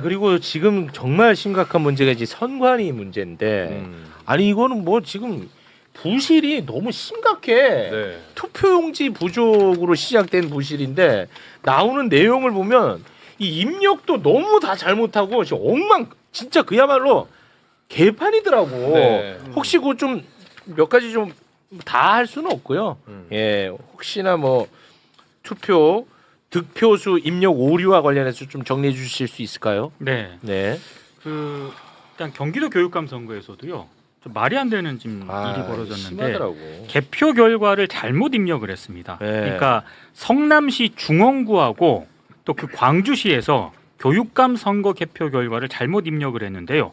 그리고 지금 정말 심각한 문제가 이제 선관위 문제인데 아니 이거는 뭐 지금 부실이 너무 심각해. 네. 투표용지 부족으로 시작된 부실인데 나오는 내용을 보면 이 입력도 너무 다 잘못하고 지금 진짜 그야말로 개판이더라고. 네. 혹시 그 좀 몇 가지 좀 다 할 수는 없고요. 예, 혹시나 뭐 투표 득표수 입력 오류와 관련해서 좀 정리해 주실 수 있을까요? 네. 네. 일단 경기도 교육감 선거에서도요. 좀 말이 안 되는 지금 일이 벌어졌는데 심하더라고. 개표 결과를 잘못 입력을 했습니다. 네. 그러니까 성남시 중원구하고 또 그 광주시에서 교육감 선거 개표 결과를 잘못 입력을 했는데요.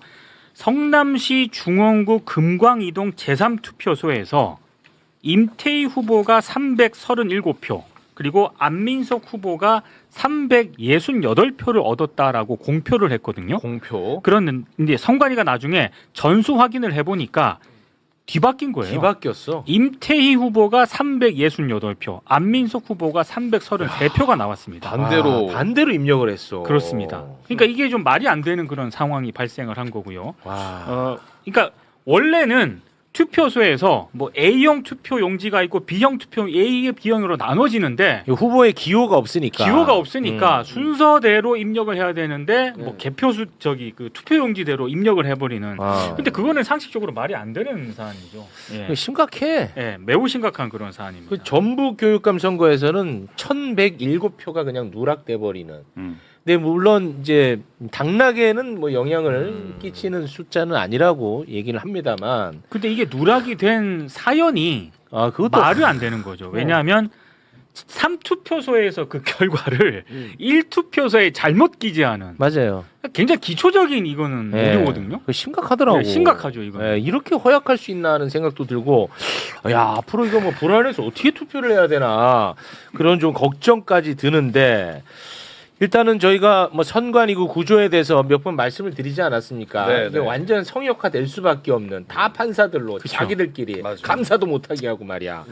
성남시 중원구 금광이동 제3투표소에서 임태희 후보가 337표 그리고 안민석 후보가 368표를 얻었다라고 공표를 했거든요. 공표. 그런데 선관위가 나중에 전수 확인을 해보니까 뒤바뀐 거예요. 뒤바뀌었어. 임태희 후보가 368표, 안민석 후보가 333표가 나왔습니다. 반대로 입력을 했어. 그렇습니다. 그러니까 이게 좀 말이 안 되는 그런 상황이 발생을 한 거고요. 와. 그러니까 원래는 투표소에서 뭐 A형 투표 용지가 있고 B형 투표 A의 B형으로 나눠지는데 후보의 기호가 없으니까. 순서대로 입력을 해야 되는데 뭐 개표수 그 투표 용지대로 입력을 해버리는. 근데 그거는 상식적으로 말이 안 되는 사안이죠. 예. 심각해. 예, 매우 심각한 그런 사안입니다. 그 전북 교육감 선거에서는 1,107표가 그냥 누락돼 버리는. 근데 물론 이제 당락에는 뭐 영향을 끼치는 숫자는 아니라고 얘기를 합니다만. 근데 이게 누락이 된 사연이 그것도 말이 안 되는 거죠. 왜냐하면 3투표소에서 그 결과를 1투표소에 잘못 기재하는 맞아요. 굉장히 기초적인 이거는 오류거든요. 심각하더라고. 네, 심각하죠 이거는. 이렇게 허약할 수 있나 하는 생각도 들고, 야 앞으로 이거 뭐 불안해서 어떻게 투표를 해야 되나 그런 좀 걱정까지 드는데. 일단은 저희가 뭐 선관위구 구조에 대해서 몇 번 말씀을 드리지 않았습니까? 네, 이게 네. 완전 성역화될 수밖에 없는 다 판사들로 그쵸. 자기들끼리 맞아요. 감사도 못하게 하고 말이야.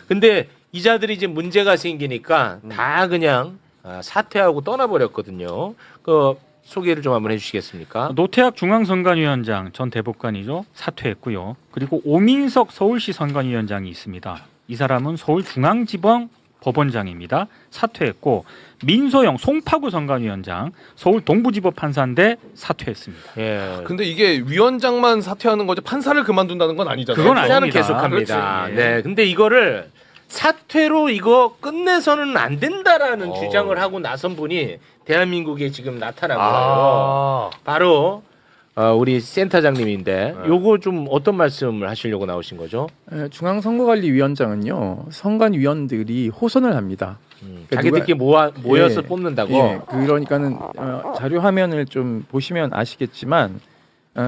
근데 이자들이 이제 문제가 생기니까 다 그냥 사퇴하고 떠나버렸거든요. 그 소개를 좀 한번 해주시겠습니까? 노태학 중앙선관위원장 전 대법관이죠. 사퇴했고요. 그리고 오민석 서울시 선관위원장이 있습니다. 이 사람은 서울중앙지방 법원장입니다. 사퇴했고 민소영 송파구 선관위원장 서울 동부지법 판사인데 사퇴했습니다. 예. 근데 이게 위원장만 사퇴하는 거지 판사를 그만둔다는 건 아니잖아요. 그건 판사는 아닙니다. 계속합니다. 그렇지. 네, 근데 이거를 사퇴로 이거 끝내서는 안 된다라는 주장을 하고 나선 분이 대한민국에 지금 나타나고요. 바로 우리 센터장님인데 요거 좀 어떤 말씀을 하시려고 나오신 거죠? 중앙선거관리위원장은요 선관위원들이 호선을 합니다. 자기들끼리 모여서 뽑는다고. 예, 그러니까는 자료 화면을 좀 보시면 아시겠지만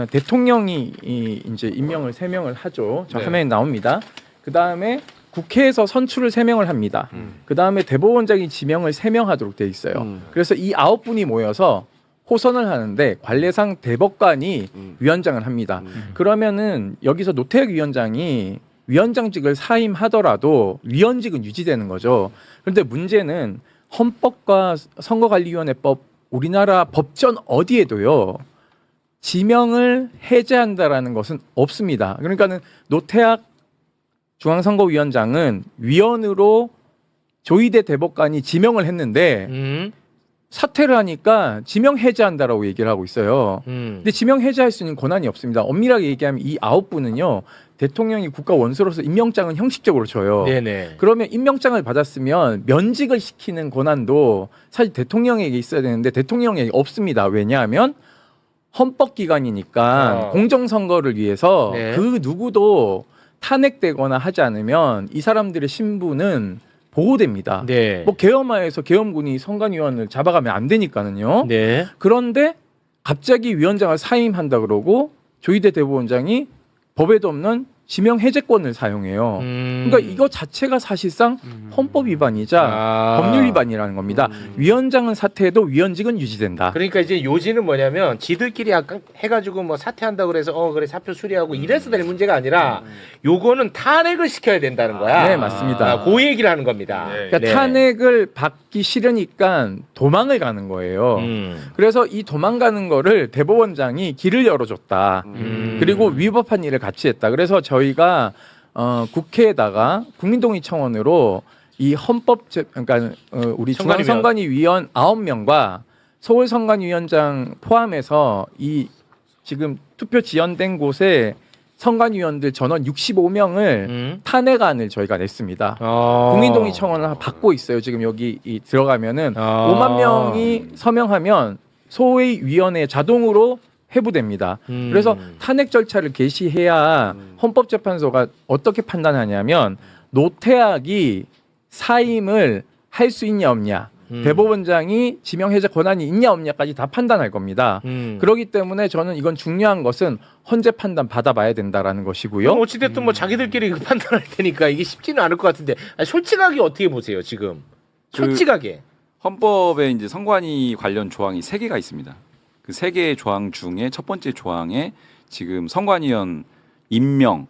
대통령이 이제 임명을 3명을 하죠. 저 네. 화면에 나옵니다. 그 다음에 국회에서 선출을 3명을 합니다. 그 다음에 대법원장이 지명을 3명 하도록 돼 있어요. 그래서 이 9분이 모여서 호선을 하는데 관례상 대법관이 위원장을 합니다. 그러면은 여기서 노태학 위원장이 위원장직을 사임하더라도 위원직은 유지되는 거죠. 그런데 문제는 헌법과 선거관리위원회법 우리나라 법전 어디에도요 지명을 해제한다라는 것은 없습니다. 그러니까는 노태학 중앙선거위원장은 위원으로 조희대 대법관이 지명을 했는데 사퇴를 하니까 지명 해제한다라고 얘기를 하고 있어요. 근데 지명 해제할 수 있는 권한이 없습니다. 엄밀하게 얘기하면 이 9분은요 대통령이 국가 원수로서 임명장은 형식적으로 줘요. 네네. 그러면 임명장을 받았으면 면직을 시키는 권한도 사실 대통령에게 있어야 되는데 대통령에게 없습니다. 왜냐하면 헌법기관이니까 공정선거를 위해서 네. 그 누구도 탄핵되거나 하지 않으면 이 사람들의 신분은 보호됩니다. 네. 뭐 계엄하에서 계엄군이 선관위원을 잡아가면 안 되니까는요. 네. 그런데 갑자기 위원장을 사임한다 그러고 조희대 대법원장이 법에도 없는 지명 해제권을 사용해요. 그러니까 이거 자체가 사실상 헌법 위반이자 법률 위반이라는 겁니다. 위원장은 사퇴해도 위원직은 유지된다. 그러니까 이제 요지는 뭐냐면 지들끼리 약간 해가지고 뭐 사퇴한다 그래서 그래 사표 수리하고 이래서 될 문제가 아니라 요거는 탄핵을 시켜야 된다는 거야. 네, 맞습니다. 그 얘기를 하는 겁니다. 그러니까 탄핵을 받기 싫으니까 도망을 가는 거예요. 그래서 이 도망가는 거를 대법원장이 길을 열어줬다. 그리고 위법한 일을 같이 했다. 그래서 저희가 국회에다가 국민동의 청원으로 이 그러니까 우리 중앙선관위 위원 9명과 서울선관위원장 포함해서 이 지금 투표 지연된 곳에 선관위원들 전원 65명을 탄핵안을 저희가 냈습니다. 국민동의 청원을 받고 있어요. 지금 여기 들어가면은 5만 명이 서명하면 소위원회 자동으로 회부됩니다. 그래서 탄핵 절차를 개시해야 헌법재판소가 어떻게 판단하냐면 노태악이 사임을 할 수 있냐 없냐, 대법원장이 지명 해제 권한이 있냐 없냐까지 다 판단할 겁니다. 그렇기 때문에 저는 이건 중요한 것은 헌재 판단 받아봐야 된다라는 것이고요. 어찌됐든 뭐 자기들끼리 그 판단할 테니까 이게 쉽지는 않을 것 같은데 솔직하게 어떻게 보세요 지금? 솔직하게. 헌법에 이제 선관위 관련 조항이 3개가 있습니다. 그 3개의 조항 중에 첫 번째 조항에 지금 선관위원 임명,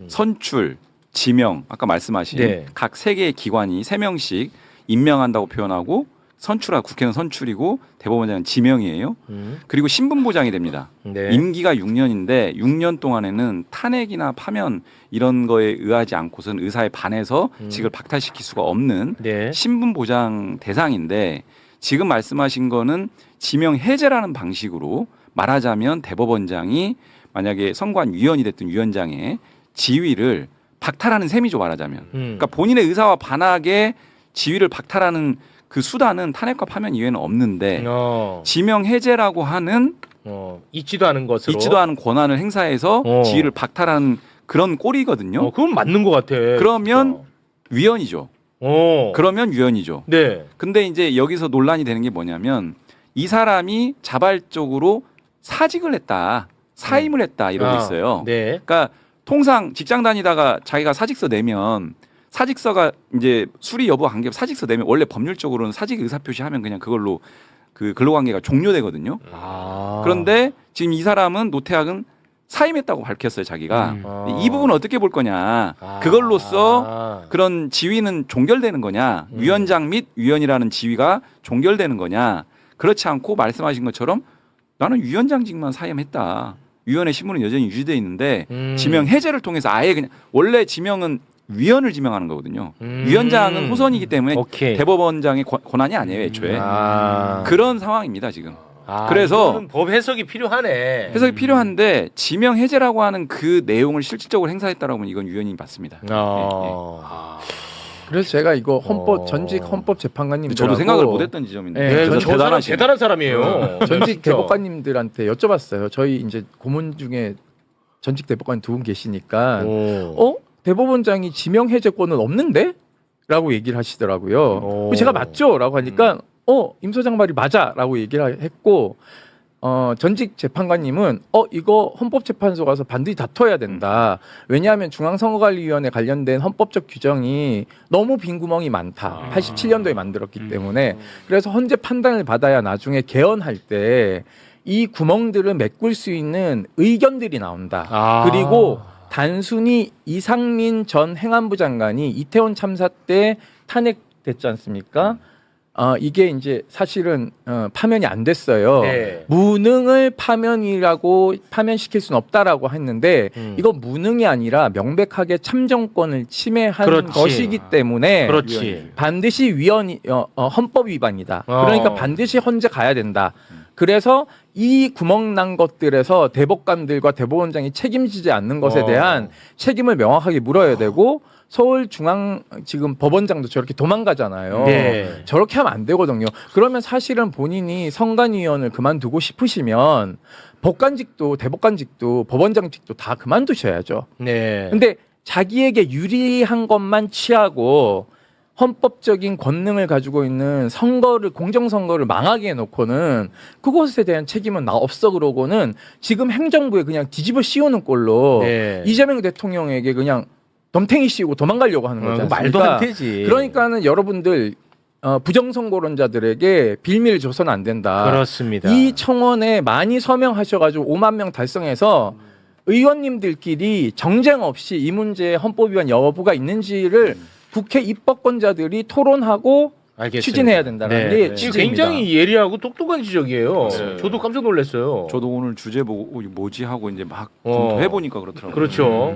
선출, 지명 아까 말씀하신 네. 각 3개의 기관이 3명씩 임명한다고 표현하고 선출하 국회는 선출이고 대법원장은 지명이에요. 그리고 신분 보장이 됩니다. 네. 임기가 6년인데 6년 동안에는 탄핵이나 파면 이런 거에 의하지 않고서는 의사에 반해서 직을 박탈시킬 수가 없는 네. 신분 보장 대상인데 지금 말씀하신 거는 지명 해제라는 방식으로 말하자면 대법원장이 만약에 선관위원이 됐든 위원장의 지위를 박탈하는 셈이죠 말하자면. 그러니까 본인의 의사와 반하게 지위를 박탈하는 그 수단은 탄핵과 파면 이외에는 없는데 지명 해제라고 하는 있지도 않은 것으로 있지도 않은 권한을 행사해서 지위를 박탈하는 그런 꼴이거든요. 그건 맞는 것 같아. 그러면 진짜. 위헌이죠. 그러면 위헌이죠. 네. 근데 이제 여기서 논란이 되는 게 뭐냐면 이 사람이 자발적으로 사직을 했다, 사임을 했다 이러고 있어요. 네. 그러니까 통상 직장 다니다가 자기가 사직서 내면 사직서가 이제 수리 여부와 관계없이 사직서 내면 원래 법률적으로는 사직 의사 표시하면 그냥 그걸로 그 근로관계가 종료되거든요. 그런데 지금 이 사람은 노태악은 사임했다고 밝혔어요 자기가. 이 부분은 어떻게 볼 거냐. 그걸로써 그런 지위는 종결되는 거냐. 위원장 및 위원이라는 지위가 종결되는 거냐. 그렇지 않고 말씀하신 것처럼 나는 위원장직만 사임했다. 위원의 신분은 여전히 유지돼 있는데 지명 해제를 통해서 아예 그냥 원래 지명은 위원을 지명하는 거거든요. 위원장은 호선이기 때문에 대법원장의 권한이 아니에요 애초에. 그런 상황입니다 지금. 그래서 법 해석이 필요하네. 해석이 필요한데 지명 해제라고 하는 그 내용을 실질적으로 행사했다라고 하면 이건 위헌이 맞습니다. 그래서 제가 이거 전직 헌법재판관님들 저도 생각을 못했던 지점인데. 네, 대단한 사람이에요. 전직 대법관님들한테 여쭤봤어요. 저희 이제 고문 중에 전직 대법관 2분 계시니까 대법원장이 지명 해제권은 없는데? 라고 얘기를 하시더라고요. 제가 맞죠? 라고 하니까 임 소장 말이 맞아 라고 얘기를 했고 전직 재판관님은 이거 헌법재판소 가서 반드시 다퉈야 된다. 왜냐하면 중앙선거관리위원회 관련된 헌법적 규정이 너무 빈구멍이 많다. 87년도에 만들었기 때문에. 그래서 헌재 판단을 받아야 나중에 개헌할 때 이 구멍들을 메꿀 수 있는 의견들이 나온다. 그리고 단순히 이상민 전 행안부 장관이 이태원 참사 때 탄핵됐지 않습니까? 이게 이제 사실은 파면이 안 됐어요. 네. 무능을 파면시킬 수는 없다라고 했는데 이건 무능이 아니라 명백하게 참정권을 침해한 것이기 때문에 반드시 헌법 위반이다. 그러니까 반드시 헌재 가야 된다. 그래서 이 구멍 난 것들에서 대법관들과 대법원장이 책임지지 않는 것에 대한 책임을 명확하게 물어야 되고 서울중앙 지금 법원장도 저렇게 도망가잖아요. 네. 저렇게 하면 안 되거든요. 그러면 사실은 본인이 선관위원을 그만두고 싶으시면 법관직도 대법관직도 법원장직도 다 그만두셔야죠. 네. 근데 자기에게 유리한 것만 취하고 헌법적인 권능을 가지고 있는 선거를 공정선거를 망하게 해놓고는 그것에 대한 책임은 나 없어 그러고는 지금 행정부에 그냥 뒤집어 씌우는 꼴로 네. 이재명 대통령에게 그냥 덤탱이 씌우고 도망가려고 하는 거지 않습니까? 말도 안 되지. 그러니까는 여러분들 부정선거론자들에게 빌미를 줘서는 안 된다. 그렇습니다. 이 청원에 많이 서명하셔가지고 5만 명 달성해서 의원님들끼리 정쟁 없이 이 문제에 헌법 위반 여부가 있는지를 국회 입법권자들이 토론하고 알겠습니다. 추진해야 된다는 게 이거 취지입니다. 굉장히 예리하고 똑똑한 지적이에요. 네. 저도 깜짝 놀랐어요. 저도 오늘 주제 보고 이거 뭐지 하고 이제 막 어. 검토해 보니까 그렇더라고요. 그렇죠.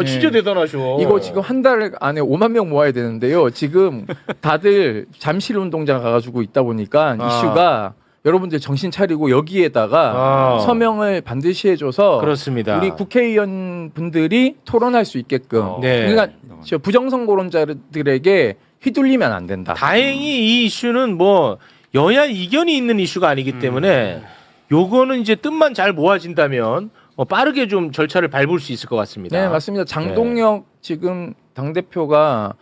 진짜 네. 대단하셔. 이거 지금 한 달 안에 5만 명 모아야 되는데요. 지금 다들 잠실 운동장 가가지고 있다 보니까 이슈가 여러분들 정신 차리고 여기에다가 서명을 반드시 해줘서 그렇습니다. 우리 국회의원 분들이 토론할 수 있게끔. 네. 그러니까 저 부정선거론자들에게 휘둘리면 안 된다. 다행히 이 이슈는 뭐 여야 이견이 있는 이슈가 아니기 때문에 요거는 이제 뜻만 잘 모아진다면 빠르게 좀 절차를 밟을 수 있을 것 같습니다. 네, 맞습니다. 장동혁 지금 당대표가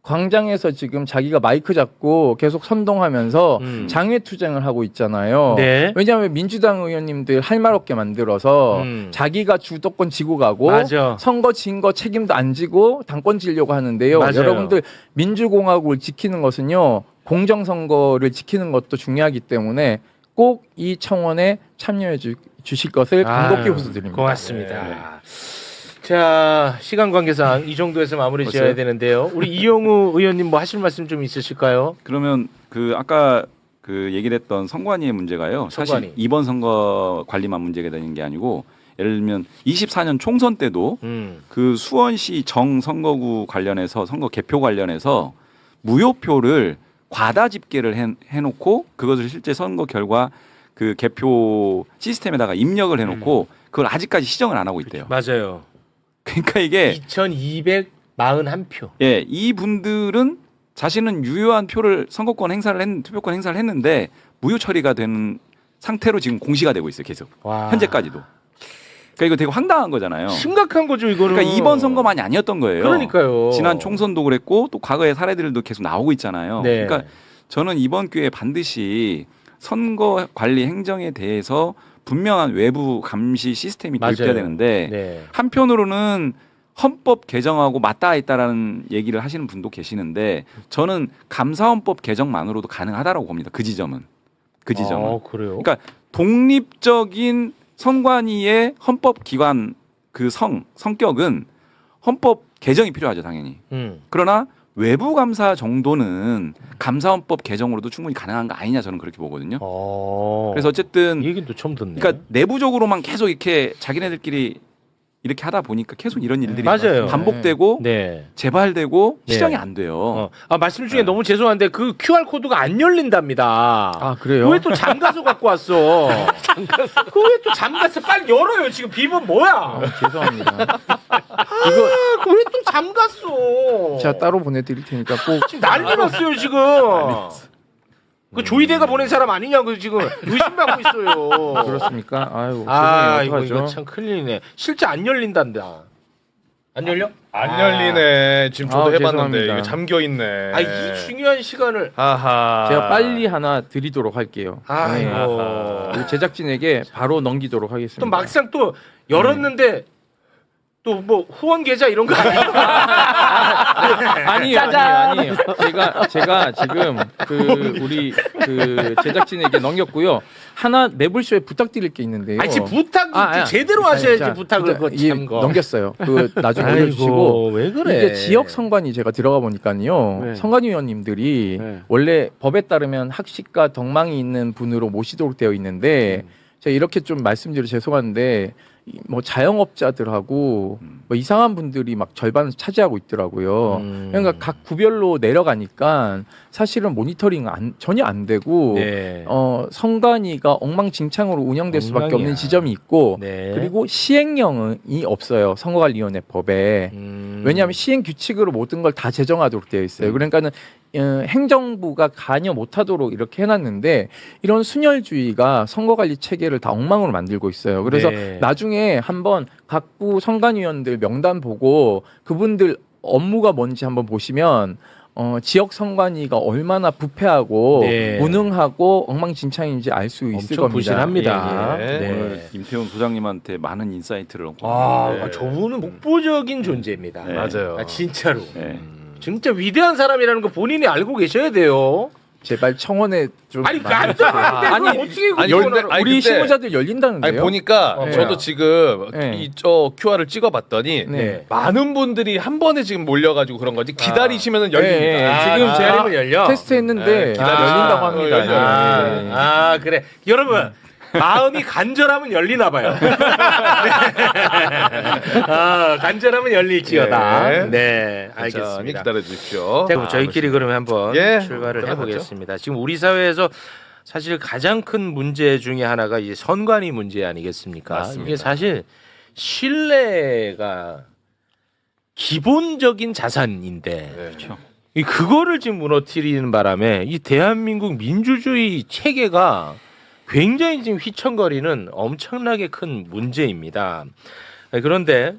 광장에서 지금 자기가 마이크 잡고 계속 선동하면서 장외투쟁을 하고 있잖아요. 네. 왜냐하면 민주당 의원님들 할 말 없게 만들어서 자기가 주도권 지고 가고 맞아. 선거 진 거 책임도 안 지고 당권 지려고 하는데요. 맞아요. 여러분들 민주공화국을 지키는 것은요. 공정선거를 지키는 것도 중요하기 때문에 꼭 이 청원에 참여해 주실 것을 간곡히 호소드립니다. 고맙습니다. 자, 시간 관계상 이 정도에서 마무리 지어야 되는데요. 우리 이영우 의원님 뭐 하실 말씀 좀 있으실까요? 그러면 그 아까 그 얘기했던 선관위의 문제가요. 선관위. 사실 이번 선거 관리만 문제가 되는 게 아니고 예를 들면 24년 총선 때도 그 수원시 정 선거구 관련해서 선거 개표 관련해서 무효표를 과다 집계를 해놓고 그것을 실제 선거 결과 그 개표 시스템에다가 입력을 해놓고 그걸 아직까지 시정을 안 하고 있대요. 맞아요. 그러니까 이게 2241표. 예, 이 분들은 자신은 유효한 표를 선거권 행사를 투표권 행사를 했는데 무효 처리가 된 상태로 지금 공시가 되고 있어요, 계속. 와. 현재까지도. 그러니까 이거 되게 황당한 거잖아요. 심각한 거죠, 이거는. 그러니까 이번 선거만이 아니었던 거예요. 그러니까요. 지난 총선도 그랬고 또 과거의 사례들도 계속 나오고 있잖아요. 네. 그러니까 저는 이번 기회에 반드시 선거 관리 행정에 대해서 분명한 외부 감시 시스템이 도입돼야 맞아요. 되는데 네. 한편으로는 헌법 개정하고 맞닿아 있다라는 얘기를 하시는 분도 계시는데 저는 감사헌법 개정만으로도 가능하다라고 봅니다. 그 지점은. 그래요? 그러니까 독립적인 선관위의 헌법 기관 그 성격은 헌법 개정이 필요하죠, 당연히. 그러나 외부 감사 정도는 감사헌법 개정으로도 충분히 가능한 거 아니냐 저는 그렇게 보거든요. 그래서 어쨌든 이 얘기는 또 처음 듣네. 그러니까 내부적으로만 계속 이렇게 자기네들끼리 이렇게 하다 보니까 계속 이런 일들이 맞아요. 반복되고 네. 재발되고 네. 시정이 안 돼요. 말씀 중에 너무 죄송한데 그 QR 코드가 안 열린답니다. 아, 그래요? 왜 또 잠가서 갖고 왔어? 그거 왜 또 잠가서 빨리 열어요. 지금 비번 뭐야? 죄송합니다. 그거 왜 또 잠갔어? 제가 따로 보내드릴 테니까 꼭 지금 난리 났어요 지금. 그 조이대가 보낸 사람 아니냐고 지금 의심받고 있어요. 그렇습니까? 아유, 이거 어떡하죠? 참 큰일이네. 실제 안 열린단다. 안 열려? 안 열리네. 지금 저도 해봤는데 죄송합니다. 이게 잠겨 있네. 이 중요한 시간을. 아하. 제가 빨리 하나 드리도록 할게요. 아이고. 우리 제작진에게 바로 넘기도록 하겠습니다. 또 막상 또 열었는데 또 뭐 후원 계좌 이런 거 아니에요? 아니에요. 제가 지금 우리 제작진에게 넘겼고요. 하나 매불쇼에 부탁드릴 게 있는데요. 지금 부탁 제대로 하셔야지 부탁을 넘겼어요. 나중에 아이고, 올려주시고 왜 그래? 이게 지역 선관위 제가 들어가 보니까요. 네. 선관위원님들이 원래 법에 따르면 학식과 덕망이 있는 분으로 모시도록 되어 있는데 제가 이렇게 좀 말씀드려 죄송한데 뭐 자영업자들하고 뭐 이상한 분들이 막 절반을 차지하고 있더라고요. 그러니까 각 구별로 내려가니까 사실은 모니터링 전혀 안 되고 네. 선관위가 엉망진창으로 운영될 수밖에 엉망이야. 없는 지점이 있고 네. 그리고 시행령이 없어요. 선거관리위원회 법에. 왜냐하면 시행 규칙으로 모든 걸 다 제정하도록 되어 있어요. 그러니까는 행정부가 관여 못하도록 이렇게 해놨는데 이런 순혈주의가 선거관리 체계를 다 엉망으로 만들고 있어요. 그래서 네. 나중에 한번 각부 선관위원들 명단 보고 그분들 업무가 뭔지 한번 보시면 지역 선관위가 얼마나 부패하고 네. 무능하고 엉망진창인지 알 수 있을 엄청 겁니다. 부실합니다. 예, 예. 네. 오늘 임태훈 소장님한테 많은 인사이트를 얻고 네. 저분은 목보적인 존재입니다. 네. 맞아요. 진짜로. 네. 진짜 위대한 사람이라는 거 본인이 알고 계셔야 돼요. 제발 청원에 좀 아니 말도 안 돼. 아니, 어떻게 아니, 그걸 근데- 알아? 아니, 우리 근데- 실무자들 열린다는데요. 아니 보니까 네. 저도 지금 네. 이저 QR을 찍어봤더니 네. 많은 분들이 한 번에 지금 몰려가지고 그런 거지 기다리시면은 열립니다. 네, 지금 아, 기다리면 열려. 테스트했는데 네, 열린다고 합니다. 열려요. 네. 그래. 여러분 마음이 간절하면 열리나 봐요. 간절하면 열릴지어다. 네. 네, 천천히 알겠습니다. 기다려 주십시오. 자, 그럼 저희끼리 그러면 한번 예, 출발을 들어가죠. 해보겠습니다. 지금 우리 사회에서 사실 가장 큰 문제 중에 하나가 이제 선관위 문제 아니겠습니까? 맞습니다. 이게 사실 신뢰가 기본적인 자산인데 네. 그렇죠. 그거를 지금 무너뜨리는 바람에 이 대한민국 민주주의 체계가 굉장히 지금 휘청거리는 엄청나게 큰 문제입니다. 그런데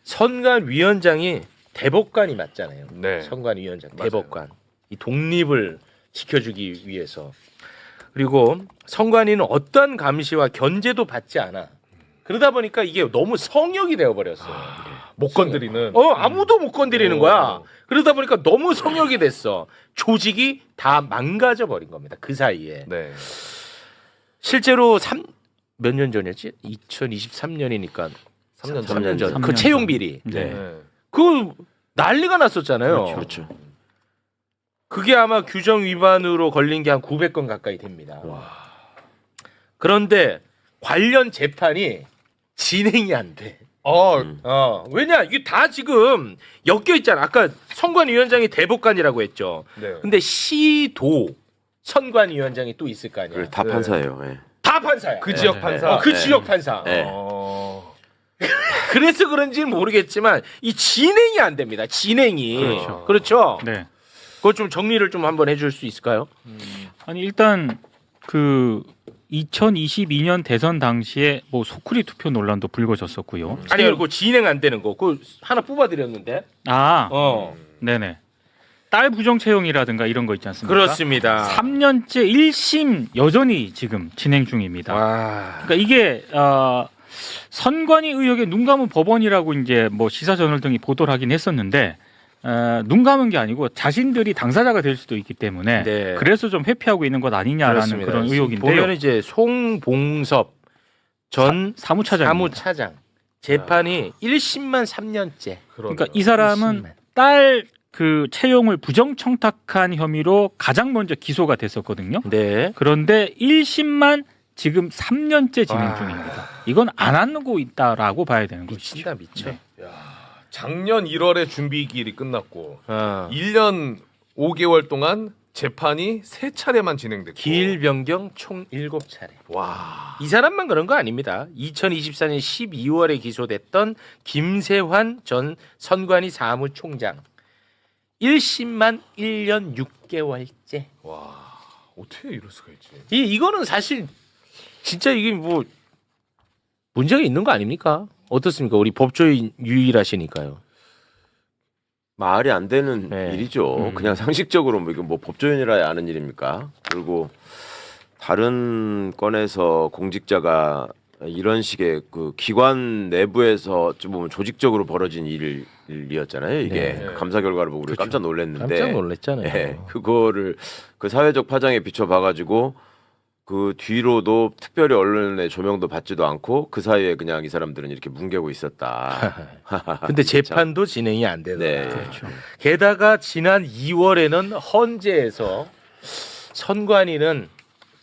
선관위원장이 대법관이 맞잖아요. 네. 선관위원장, 맞아요. 대법관. 이 독립을 지켜주기 위해서. 그리고 선관위는 어떠한 감시와 견제도 받지 않아. 그러다 보니까 이게 너무 성역이 되어버렸어요. 못 건드리는. 아무도 못 건드리는 거야. 그러다 보니까 너무 성역이 됐어. 조직이 다 망가져 버린 겁니다. 그 사이에. 네. 실제로 몇 년 전이었지? 2023년이니까 3년 3년 전. 3년 그 전. 채용 비리. 네. 네. 그 난리가 났었잖아요. 그렇죠. 그게 아마 규정 위반으로 걸린 게 한 900건 가까이 됩니다. 그런데 관련 재판이 진행이 안 돼. 왜냐? 이게 다 지금 엮여 있잖아. 아까 선관위원장이 대법관이라고 했죠. 네. 근데 시도 선관위원장이 또 있을 거 아니야. 다 판사예요. 예. 다 판사야. 그 지역 판사. 그 네. 지역 판사. 네. 그래서 그런지는 모르겠지만 이 진행이 안 됩니다. 진행이. 그렇죠. 네. 그거 좀 정리를 좀 한번 해줄 수 있을까요? 아니 일단 그 2022년 대선 당시에 뭐 소쿠리 투표 논란도 불거졌었고요. 아니 그리고 진행 안 되는 거. 그거 하나 뽑아드렸는데. 네네. 딸 부정 채용이라든가 이런 거 있지 않습니까? 그렇습니다. 3년째 1심 여전히 지금 진행 중입니다. 와. 그러니까 이게 선관위 의혹에 눈 감은 법원이라고 이제 뭐 시사저널 등이 보도를 하긴 했었는데 눈 감은 게 아니고 자신들이 당사자가 될 수도 있기 때문에 네. 그래서 좀 회피하고 있는 것 아니냐라는 그렇습니다. 그런 의혹인데요. 보면 이제 송봉섭 전 사무차장입니다. 사무차장 재판이 1심만 3년째. 그러니까 이 사람은 1심만. 딸 그 채용을 부정 청탁한 혐의로 가장 먼저 기소가 됐었거든요. 네. 그런데 1심만 지금 3년째 진행 와. 중입니다. 이건 안 하고 있다라고 봐야 되는 것이죠. 미친다 미쳐. 네. 작년 1월에 준비 기일이 끝났고 1년 5개월 동안 재판이 3차례만 진행됐고 기일 변경 총 7차례. 와. 이 사람만 그런 거 아닙니다. 2024년 12월에 기소됐던 김세환 전 선관위 사무총장 1심만 1년 6개월째. 와. 어떻게 이럴 수가 있지? 이거는 사실 진짜 이게 뭐 문제가 있는 거 아닙니까? 어떻습니까? 우리 법조인 유일하시니까요. 말이 안 되는 네. 일이죠. 그냥 상식적으로 뭐 이거 뭐 법조인이라 아는 일입니까? 그리고 다른 건에서 공직자가 이런 식의 그 기관 내부에서 좀 보면 조직적으로 벌어진 일이었잖아요. 이게 네. 감사 결과를 보고 우리가 깜짝 놀랐는데 깜짝 놀랐잖아요. 예, 그거를 그 사회적 파장에 비춰봐가지고 그 뒤로도 특별히 언론의 조명도 받지도 않고 그 사이에 그냥 이 사람들은 이렇게 뭉개고 있었다. 근데 재판도 진행이 안 되더라. 네. 그렇죠. 게다가 지난 2월에는 헌재에서 선관위는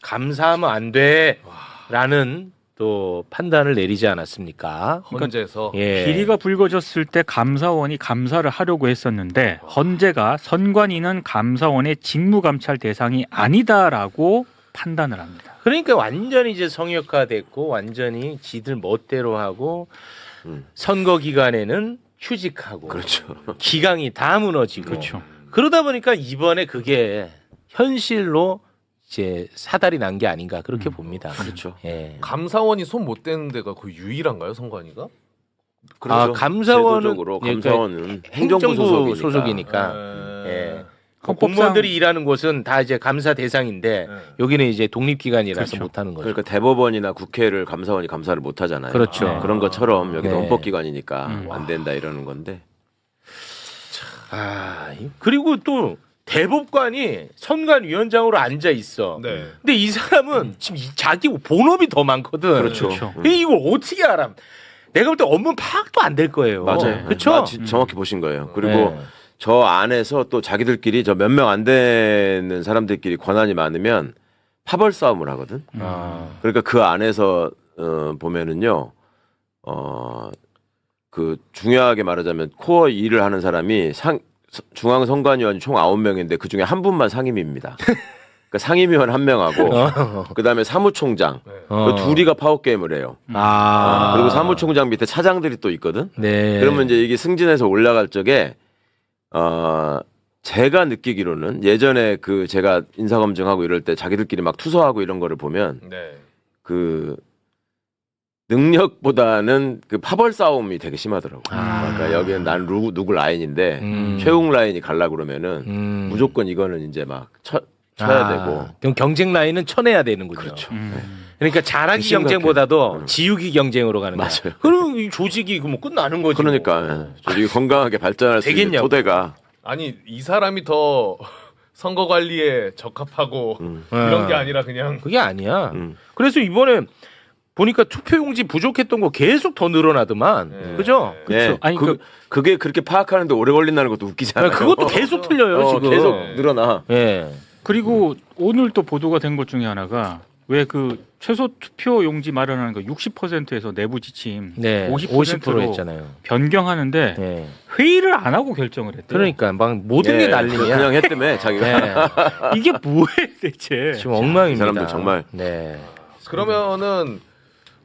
감사하면 안 돼라는 또 판단을 내리지 않았습니까? 헌재에서 예. 비리가 불거졌을 때 감사원이 감사를 하려고 했었는데 헌재가 선관위는 감사원의 직무감찰 대상이 아니다라고 판단을 합니다. 그러니까 완전히 이제 성역화됐고 완전히 지들 멋대로 하고 선거 기간에는 휴직하고 그렇죠. 기강이 다 무너지고 그렇죠. 그러다 보니까 이번에 그게 현실로 이제 사달이 난 게 아닌가 그렇게 봅니다. 그렇죠. 예. 감사원이 손 못 대는 데가 거의 유일한가요, 선관위가? 그렇죠. 감사원은 제도적으로 예, 감사원은 행정부 행정부 소속이니까. 네. 예. 공무원들이 일하는 곳은 다 이제 감사 대상인데 네. 여기는 이제 독립기관이라서 그렇죠. 못하는 거죠. 그러니까 대법원이나 국회를 감사원이 감사를 못 하잖아요. 그렇죠. 그런 것처럼 여기도 네. 헌법기관이니까 안 된다 이러는 건데. 그리고 또 대법관이 선관위원장으로 앉아 있어. 네. 근데 이 사람은 지금 자기 본업이 더 많거든. 그렇죠. 그렇죠. 이걸 어떻게 알아? 내가 볼 때 업무 파악도 안 될 거예요. 맞아요. 그렇죠. 정확히 보신 거예요. 그리고 네. 저 안에서 또 자기들끼리 저 몇 명 안 되는 사람들끼리 권한이 많으면 파벌 싸움을 하거든. 그러니까 그 안에서 보면은요, 그 중요하게 말하자면 코어 일을 하는 사람이 중앙선관위원 총 9명인데 그 중에 한 분만 상임위입니다. 그러니까 상임위원 한 명하고 그다음에 사무총장 그 둘이가 파워 게임을 해요. 그리고 사무총장 밑에 차장들이 또 있거든. 네. 그러면 이제 이게 승진해서 올라갈 적에 제가 느끼기로는 예전에 그 제가 인사검증하고 이럴 때 자기들끼리 막 투서하고 이런 거를 보면 네. 그 능력보다는 그 파벌 싸움이 되게 심하더라고. 그러니까 여기는 난 누구 라인인데 최웅 라인이 갈라 그러면은 무조건 이거는 이제 막 쳐야 되고. 그럼 경쟁 라인은 쳐내야 되는군요. 그렇죠. 그러니까 잘하기 심각해. 경쟁보다도 지우기 경쟁으로 가는 거야. 맞아요. 그럼 이 조직이 뭐 끝나는 거지. 그러니까 조직이 건강하게 발전할 수 있는 되겠냐고. 토대가 아니 이 사람이 더 선거 관리에 적합하고 이런 게 아니라 그냥 그게 아니야. 음. 그래서 이번에 보니까 투표용지 부족했던 거 계속 더 늘어나더만. 네. 그죠? 예. 아니, 그게 그렇게 파악하는데 오래 걸린다는 것도 웃기잖아요. 그것도 계속 틀려요, 지금. 계속 늘어나. 예. 그리고 오늘 또 보도가 된 것 중에 하나가 왜 그 최소 투표 용지 마련하는 거 60%에서 내부 지침 네. 50%로 했잖아요. 변경하는데 네. 회의를 안 하고 결정을 했대요. 그러니까 막 모든 게 예, 난리야. 그냥 했다며 자기가. 네. 이게 뭐예요 대체? 지금 엉망입니다. 이 사람들 정말. 네. 그러면은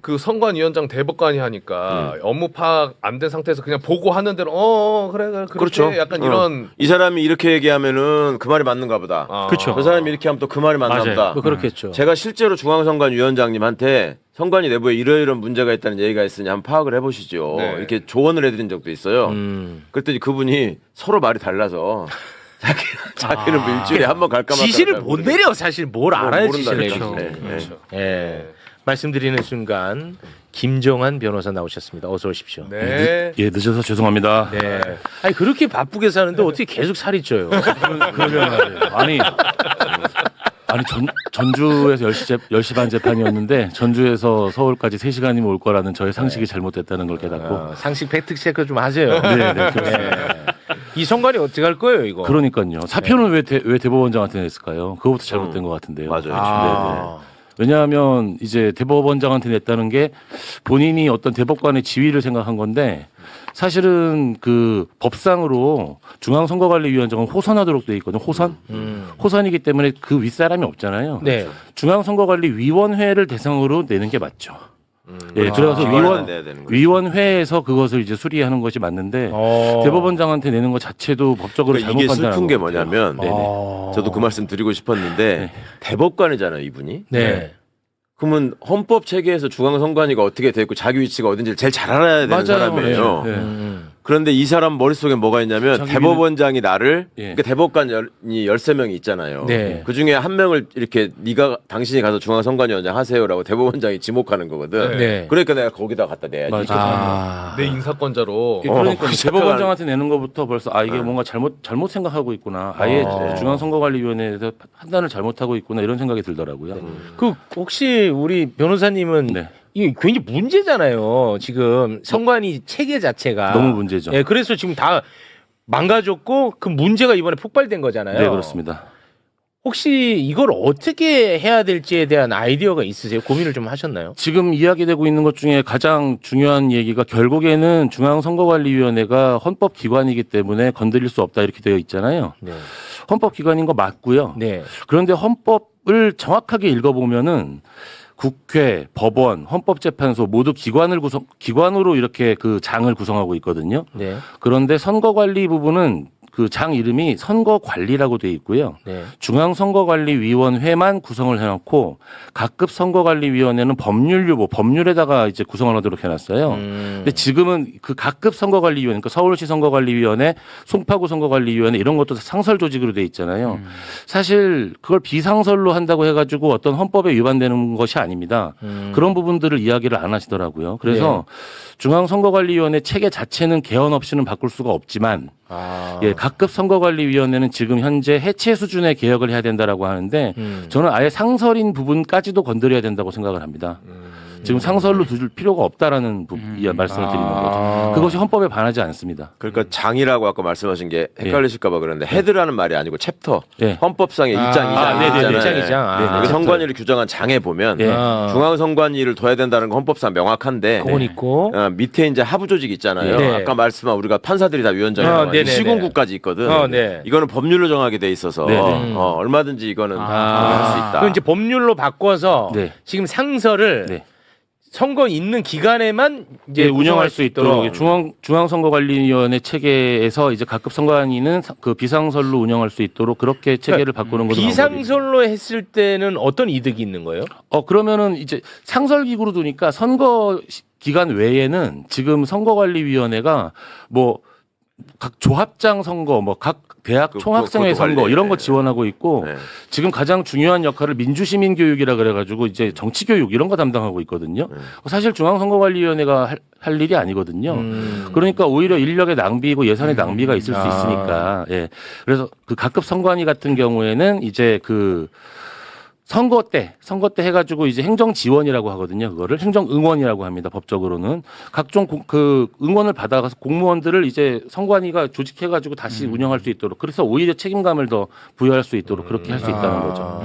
그 선관위원장 대법관이 하니까 업무 파악 안 된 상태에서 그냥 보고하는 대로 그래 그렇게 그렇죠. 약간 이런 이 사람이 이렇게 얘기하면은 그 말이 맞는가 보다. 그쵸. 저 사람이 이렇게 하면 또 그 말이 맞나 맞아요. 보다. 뭐 그렇겠죠. 제가 실제로 중앙선관위원장님한테 선관위 내부에 이러이런 문제가 있다는 얘기가 있으니 한번 파악을 해보시죠. 네. 이렇게 조언을 해드린 적도 있어요. 그랬더니 그분이 서로 말이 달라서 자기는 뭐 일주일에 한 번 갈까 말까. 지시를 못 내려 사실 뭘 알아야 모른다. 지시를 그렇죠. 내리지. 네, 네. 예. 말씀드리는 순간 김정한 변호사 나오셨습니다. 어서 오십시오. 네. 예, 늦어서 죄송합니다. 네. 아니 그렇게 바쁘게 사는데 어떻게 계속 살이 쪄요? 아니, 전주에서 10시 반 재판이었는데 전주에서 서울까지 3시간이면 올 거라는 저의 상식이 잘못됐다는 걸 깨닫고. 상식 팩트 체크 좀 하세요. 네, 그렇습니다. 이 선관위 어떻게 할 거예요, 이거? 그러니까요. 사표는 왜 대법원장한테 냈을까요? 그거부터 잘못된 것 같은데요. 맞아요. 네. 왜냐하면 이제 대법원장한테 냈다는 게 본인이 어떤 대법관의 지위를 생각한 건데 사실은 그 법상으로 중앙선거관리위원장은 호선하도록 돼 있거든요. 호선? 호선이기 때문에 그 윗사람이 없잖아요. 네. 중앙선거관리위원회를 대상으로 내는 게 맞죠. 예, 그래서 기관은 내야 되는 거죠. 위원회에서 그것을 이제 수리하는 것이 맞는데 대법원장한테 내는 것 자체도 법적으로 그러니까 잘못 이게 슬픈 게 판단한 것 뭐냐면 같아요. 저도 그 말씀 드리고 싶었는데 대법관이잖아요, 이분이. 네. 그러면 헌법 체계에서 중앙선관위가 어떻게 됐고 자기 위치가 어딘지를 제일 잘 알아야 되는 사람이에요. 네, 네. 그런데 이 사람 머릿속에 뭐가 있냐면 자기는- 대법원장이 나를 예. 그러니까 대법관이 13명이 있잖아요. 네. 그중에 한 명을 이렇게 당신이 가서 중앙선관위원장 하세요라고 대법원장이 지목하는 거거든. 네. 그러니까 내가 거기다 갖다 내야지. 맞아. 내 인사권자로 그러니까 그 대법원장한테 내는 것부터 벌써 이게 뭔가 잘못 생각하고 있구나. 아예 중앙선거관리위원회에서 판단을 잘못하고 있구나 이런 생각이 들더라고요. 그 혹시 우리 변호사님은 네. 이게 굉장히 문제잖아요. 지금 선관위 체계 자체가 너무 문제죠. 예, 그래서 지금 다 망가졌고 그 문제가 이번에 폭발된 거잖아요. 네, 그렇습니다. 혹시 이걸 어떻게 해야 될지에 대한 아이디어가 있으세요? 고민을 좀 하셨나요? 지금 이야기되고 있는 것 중에 가장 중요한 얘기가 결국에는 중앙선거관리위원회가 헌법기관이기 때문에 건드릴 수 없다 이렇게 되어 있잖아요. 네. 헌법기관인 거 맞고요. 네. 그런데 헌법을 정확하게 읽어보면은 국회, 법원, 헌법재판소 모두 기관으로 이렇게 그 장을 구성하고 있거든요. 네. 그런데 선거관리 부분은 그 장 이름이 선거관리라고 돼 있고요. 네. 중앙선거관리위원회만 구성을 해놓고 각급 선거관리위원회는 법률에다가 이제 구성을 하도록 해놨어요. 근데 지금은 그 각급 선거관리위원회, 그러니까 서울시 선거관리위원회, 송파구 선거관리위원회 이런 것도 상설 조직으로 돼 있잖아요. 사실 그걸 비상설로 한다고 해가지고 어떤 헌법에 위반되는 것이 아닙니다. 그런 부분들을 이야기를 안 하시더라고요. 그래서 중앙선거관리위원회 체계 자체는 개헌 없이는 바꿀 수가 없지만 예, 각급 선거관리위원회는 지금 현재 해체 수준의 개혁을 해야 된다라고 하는데 저는 아예 상설인 부분까지도 건드려야 된다고 생각을 합니다. 지금 상설로 둘 필요가 없다라는 말씀을 드리는 거죠. 그것이 헌법에 반하지 않습니다. 그러니까 장이라고 아까 말씀하신 게 헷갈리실까봐 그러는데 헤드라는 말이 아니고 챕터. 네. 헌법상의 1장, 2장 네네네. 있잖아요. 여기 선관위를 규정한 장에 보면 중앙선관위를 둬야 된다는 건 헌법상 명확한데 그건 있고 밑에 이제 하부 조직 있잖아요. 네. 아까 말씀한 우리가 판사들이 다 위원장이라고 네네네. 시군구까지 있거든. 네. 이거는 법률로 정하게 돼 있어서 얼마든지 이거는 할 수 있다. 그럼 이제 법률로 바꿔서 네. 지금 상설을 네. 선거 있는 기간에만 이제 이제 운영할 수 있도록 중앙선거관리위원회 체계에서 이제 각급 선관위는 그 비상설로 운영할 수 있도록 그렇게 체계를 바꾸는 것도 비상설로 했을 때는 어떤 이득이 있는 거예요? 그러면은 이제 상설기구로 두니까 선거 기간 외에는 지금 선거관리위원회가 뭐 각 조합장 선거, 뭐 각 대학 총학생회 선거 이런 거 지원하고 있고 지금 가장 중요한 역할을 민주시민교육이라 그래가지고 이제 정치교육 이런 거 담당하고 있거든요. 사실 중앙선거관리위원회가 할 일이 아니거든요. 그러니까 오히려 인력의 낭비이고 예산의 낭비가 있을 수 있으니까. 예. 그래서 그 각급 선관위 같은 경우에는 이제 그 선거 때 해가지고 이제 행정 지원이라고 하거든요. 그거를 행정 응원이라고 합니다. 법적으로는 각종 그 응원을 받아가서 공무원들을 이제 선관위가 조직해가지고 다시 운영할 수 있도록 그래서 오히려 책임감을 더 부여할 수 있도록 그렇게 할 수 있다는 거죠.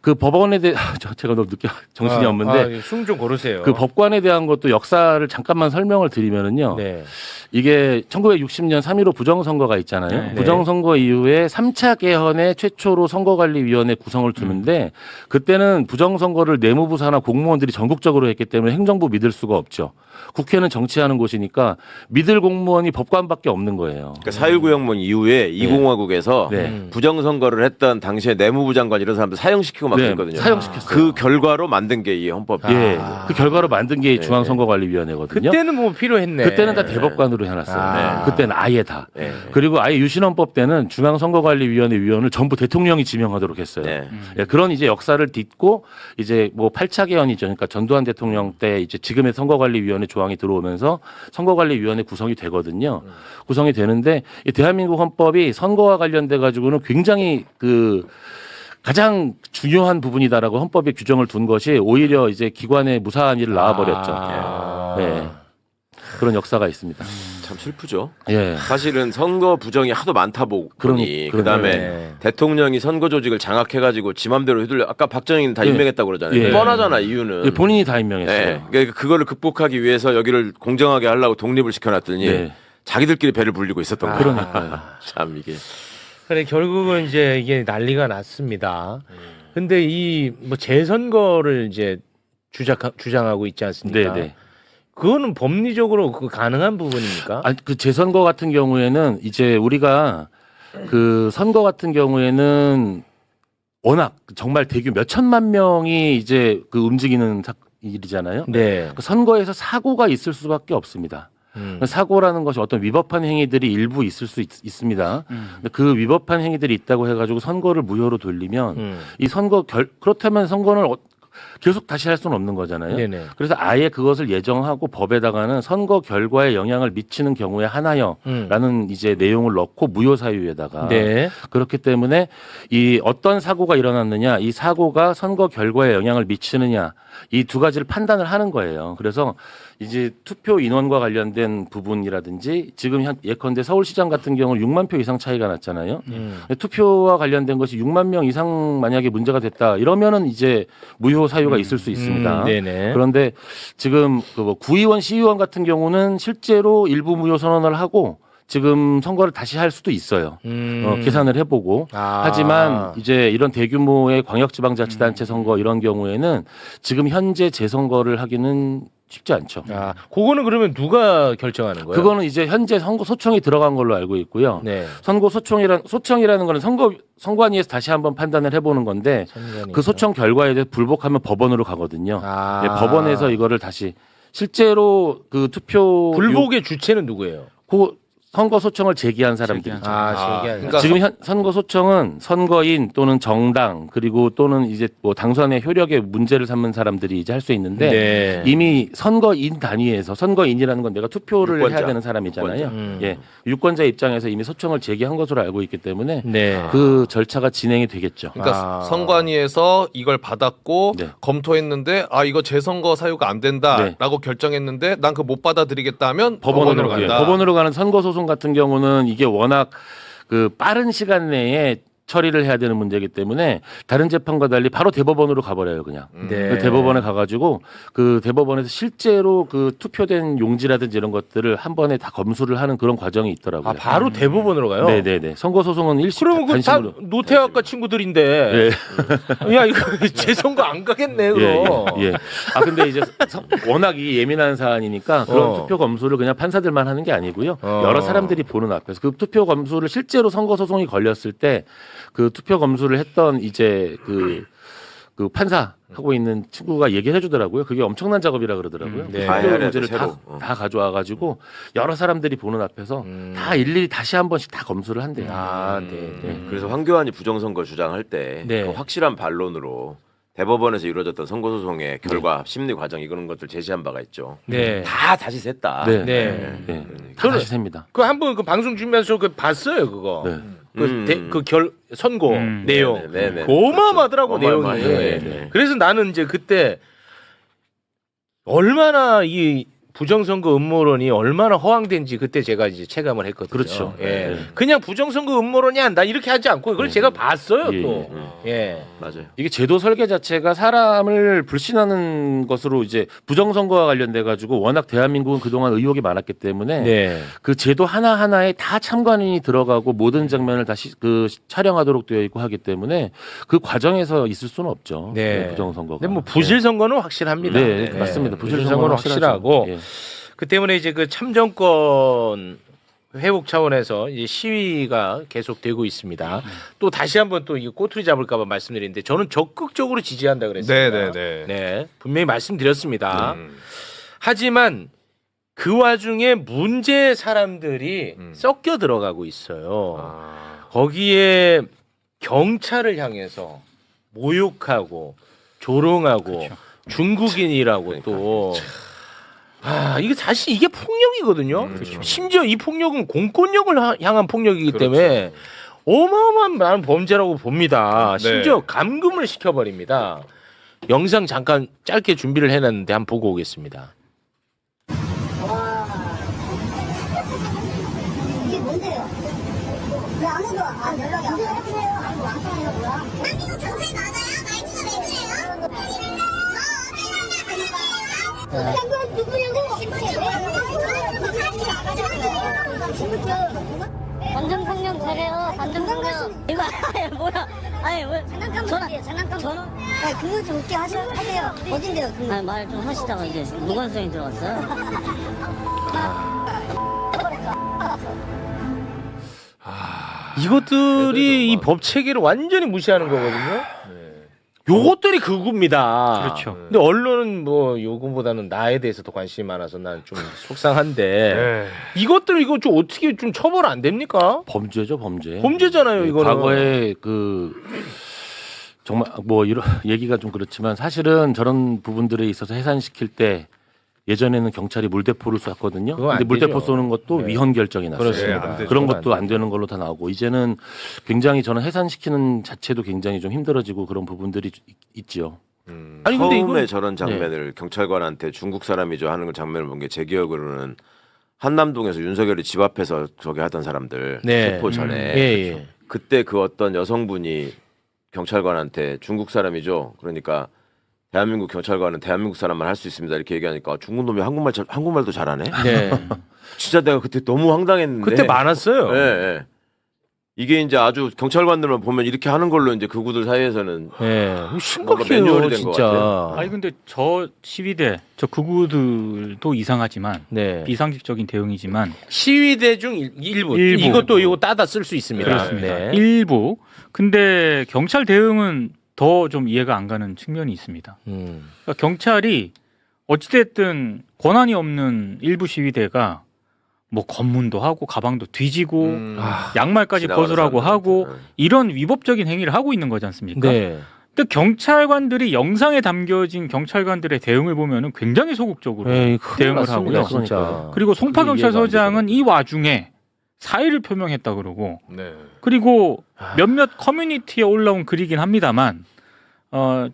그 법원에 대해 제가 너무 늦게 정신이 없는데 숨 좀 고르세요. 그 법관에 대한 것도 역사를 잠깐만 설명을 드리면은요. 네. 이게 1960년 3.15 부정선거가 있잖아요. 네. 부정선거 이후에 3차 개헌에 최초로 선거관리위원회 구성을 두는데 그때는 부정선거를 내무부사나 공무원들이 전국적으로 했기 때문에 행정부 믿을 수가 없죠. 국회는 정치하는 곳이니까 믿을 공무원이 법관밖에 없는 거예요. 그러니까 4.19 혁명 이후에 이공화국에서 부정선거를 했던 당시에 내무부 장관 이런 사람들 사형시키고 막 그랬거든요. 사형시켰어요. 그 결과로 만든 게 이 헌법. 예, 그 결과로 만든 게 중앙선거관리위원회거든요. 그때는 뭐 필요했네. 그때는 다 대법관으로 해놨어요. 그때는 아예 다. 그리고 아예 유신헌법 때는 중앙선거관리위원회 위원을 전부 대통령이 지명하도록 했어요. 예, 그런 이제 역사를 딛고 이제 뭐 8차 개헌이죠. 그러니까 전두환 대통령 때 이제 지금의 선거관리위원회 조항이 들어오면서 선거관리위원회 구성이 되거든요. 구성이 되는데 이 대한민국 헌법이 선거와 관련돼 가지고는 굉장히 그 가장 중요한 부분이다라고 헌법에 규정을 둔 것이 오히려 이제 기관의 무사한 일을 낳아버렸죠. 네. 그런 역사가 있습니다. 참 슬프죠. 예. 사실은 선거 부정이 하도 많다 보니 그다음에 대통령이 선거 조직을 장악해가지고 지 맘대로 휘둘려 아까 박정희는 다 임명했다고 그러잖아요. 뻔하잖아 이유는. 본인이 다 임명했어요. 그러니까 그거를 극복하기 위해서 여기를 공정하게 하려고 독립을 시켜놨더니 자기들끼리 배를 불리고 있었던 거예요. 그러니까요. 참 이게. 그래 결국은 이제 이게 난리가 났습니다. 근데 이 뭐 재선거를 이제 주장하고 있지 않습니까? 네네. 그거는 법리적으로 그 가능한 부분입니까? 아니, 그 재선거 같은 경우에는 이제 우리가 그 선거 같은 경우에는 워낙 정말 대규모 몇 천만 명이 이제 그 움직이는 일이잖아요. 네. 그 선거에서 사고가 있을 수밖에 없습니다. 사고라는 것이 어떤 위법한 행위들이 일부 있을 수 있습니다. 근데 그 위법한 행위들이 있다고 해가지고 선거를 무효로 돌리면 이 선거 그렇다면 선거는 계속 다시 할 수는 없는 거잖아요. 네네. 그래서 아예 그것을 예정하고 법에다가는 선거 결과에 영향을 미치는 경우에 하나여라는 이제 내용을 넣고 무효 사유에다가 그렇기 때문에 이 어떤 사고가 일어났느냐, 이 사고가 선거 결과에 영향을 미치느냐 이 두 가지를 판단을 하는 거예요. 그래서 이제 투표 인원과 관련된 부분이라든지 지금 예컨대 서울시장 같은 경우는 6만 표 이상 차이가 났잖아요. 투표와 관련된 것이 6만 명 이상 만약에 문제가 됐다 이러면은 이제 무효 사유가 있을 수 있습니다. 그런데 지금 그 구의원, 시의원 같은 경우는 실제로 일부 무효 선언을 하고 지금 선거를 다시 할 수도 있어요. 계산을 해보고. 하지만 이제 이런 대규모의 광역지방자치단체 선거 이런 경우에는 지금 현재 재선거를 하기는 쉽지 않죠. 아, 그거는 그러면 누가 결정하는 거예요? 그거는 이제 현재 선거 소청이 들어간 걸로 알고 있고요. 네. 선거 소청이라는 거는 선관위에서 다시 한번 판단을 해보는 건데 선관위에서. 그 소청 결과에 대해 불복하면 법원으로 가거든요. 아. 네, 법원에서 이거를 다시 실제로 그 투표 불복의 주체는 누구예요? 그 선거 소청을 제기한 사람들이죠. 아, 제기한. 그러니까 지금 선거 소청은 선거인 또는 정당 그리고 또는 이제 뭐 당선의 효력에 문제를 삼는 사람들이 이제 할 수 있는데 네. 이미 선거인 단위에서 선거인이라는 건 내가 투표를 유권자. 해야 되는 사람이잖아요. 유권자. 예, 유권자 입장에서 이미 소청을 제기한 것으로 알고 있기 때문에 네. 그 절차가 진행이 되겠죠. 그러니까 아. 선관위에서 이걸 받았고 네. 검토했는데 아 이거 재선거 사유가 안 된다라고 결정했는데 난 그거 못 받아들이겠다 하면 법원으로 예, 간다. 법원으로 가는 선거 소송 같은 경우는 이게 워낙 그 빠른 시간 내에 처리를 해야 되는 문제이기 때문에 다른 재판과 달리 바로 대법원으로 가버려요 그냥. 네. 그 대법원에 가가지고 그 대법원에서 실제로 그 투표된 용지라든지 이런 것들을 한 번에 다 검수를 하는 그런 과정이 있더라고요. 아, 바로 대법원으로 가요? 네네네. 선거 소송은 일시 그러면 그 다 단심으로. 노태학과 친구들인데 야 이거 재선거 안 가겠네 그거. 예. 아 근데 이제 워낙 이 예민한 사안이니까 그런 투표 검수를 그냥 판사들만 하는 게 아니고요. 여러 사람들이 보는 앞에서 그 투표 검수를 실제로 선거 소송이 걸렸을 때 그 투표 검수를 했던 이제 그 판사 하고 있는 친구가 얘기를 해주더라고요. 그게 엄청난 작업이라 그러더라고요. 네. 다 투표 해야 돼, 문제를 새로. 다 가져와가지고 여러 사람들이 보는 앞에서 다 일일이 다시 한 번씩 다 검수를 한대요. 아, 네, 네. 그래서 황교안이 부정선거 주장할 때 네. 그 확실한 반론으로 대법원에서 이루어졌던 선거소송의 결과 심리 과정 이런 것들 제시한 바가 있죠. 네. 다 다시 셌다. 네. 네. 네. 다 다시 셉니다. 그 한번 그 방송 준비하면서 그 봤어요 그거. 네. 그 선고 내용. 네네. 어마어마하더라고 그렇죠. 내용이. 어마어마해요. 네. 그래서 나는 이제 그때 얼마나 이 부정선거 음모론이 얼마나 허황된지 그때 제가 이제 체감을 했거든요. 그렇죠. 예. 네. 그냥 부정선거 음모론이야 나 이렇게 하지 않고 그걸 제가 봤어요 예, 또. 예. 맞아요. 이게 제도 설계 자체가 사람을 불신하는 것으로 이제 부정선거와 관련돼 가지고 워낙 대한민국은 그동안 의혹이 많았기 때문에 네. 그 제도 하나하나에 다 참관인이 들어가고 모든 장면을 다시 그 촬영하도록 되어 있고 하기 때문에 그 과정에서 있을 수는 없죠. 네. 부정선거가. 근데 뭐 부실 선거는 확실합니다. 네, 맞습니다. 부실 선거는 확실하고 예. 그 때문에 이제 그 참정권 회복 차원에서 이제 시위가 계속되고 있습니다. 또 다시 한번 또 이거 꼬투리 잡을까봐 말씀드리는데 저는 적극적으로 지지한다 그랬습니다. 네네네. 네, 분명히 말씀드렸습니다. 하지만 그 와중에 문제 사람들이 섞여 들어가고 있어요. 거기에 경찰을 향해서 모욕하고 조롱하고 중국인이라고 또. 아, 이게 사실 이게 폭력이거든요. 심지어 이 폭력은 공권력을 향한 폭력이기 때문에 어마어마한 많은 범죄라고 봅니다. 심지어 감금을 시켜버립니다. 영상 잠깐 짧게 준비를 해놨는데 한번 보고 오겠습니다. 이게 뭔데요? 왜 아무도 안 연락이 안 와요? 아무도 안 통해요, 뭐야? 아니, 이거 경찰 맞아요? 말투가 왜 그래요? 장관 누구냐고? 관전상령 잘해요. 관전상령. 이거 아니 뭐야? 아니 왜? 장난감 전화. 장난감 전화. 아, 그거 좀 웃게 하세요. 어딘데요? 그 아니 말 좀 하시다가 이제 무관성이 들어갔어요. 이것들이 이 법 체계를 완전히 무시하는 거거든요. 요것들이 그겁니다. 그렇죠. 근데 언론은 뭐 요거보다는 나에 대해서 더 관심이 많아서 난 좀 속상한데 이것들 이거 좀 어떻게 좀 처벌 안 됩니까? 범죄죠, 범죄. 범죄잖아요, 이거는. 과거에 그 정말 뭐 이런 얘기가 좀 그렇지만 사실은 저런 부분들에 있어서 해산시킬 때 예전에는 경찰이 물대포를 쐈거든요. 그거 안 근데 물대포 되죠. 쏘는 것도 네. 위헌 결정이 났어요. 그렇습니다. 안 되죠. 그런 그건 것도 안 안 되는 걸로 다 나오고 이제는 굉장히 저는 해산시키는 자체도 굉장히 좀 힘들어지고 그런 부분들이 있지요. 아니 근데 처음에 이건 저런 장면을 경찰관한테 중국 사람이죠 하는 그 장면을 본 게 제 기억으로는 한남동에서 윤석열이 집 앞에서 저기 하던 사람들 네. 체포 전에 예. 그때 그 어떤 여성분이 경찰관한테 중국 사람이죠. 그러니까 대한민국 경찰관은 대한민국 사람만 할 수 있습니다. 이렇게 얘기하니까 중국 놈이 한국말도 잘하네. 네. 진짜 내가 그때 너무 황당했는데. 그때 많았어요. 예, 예. 이게 이제 아주 경찰관들만 보면 이렇게 하는 걸로 이제 극우들 사이에서는 예. 뭔가 심각해요, 매뉴얼이 된것 진짜. 같아요. 아니 근데 저 시위대 저 극우들도 이상하지만 네. 비상식적인 대응이지만 시위대 중 일부. 이것도 이거 따다 쓸 수 있습니다. 그렇습니다. 네. 일부. 근데 경찰 대응은 더 좀 이해가 안 가는 측면이 있습니다. 그러니까 경찰이 어찌됐든 권한이 없는 일부 시위대가 뭐 검문도 하고 가방도 뒤지고 양말까지 지나가는 벗으라고 하고 사람들한테. 이런 위법적인 행위를 하고 있는 거지 않습니까? 네. 근데 경찰관들이 영상에 담겨진 경찰관들의 대응을 보면은 굉장히 소극적으로 에이, 큰일 대응을 났습니다, 하고요. 진짜. 그리고 송파 그게 이해가 안 경찰서장은 이 와중에 사의를 표명했다 그러고 네. 그리고 몇몇 커뮤니티에 올라온 글이긴 합니다만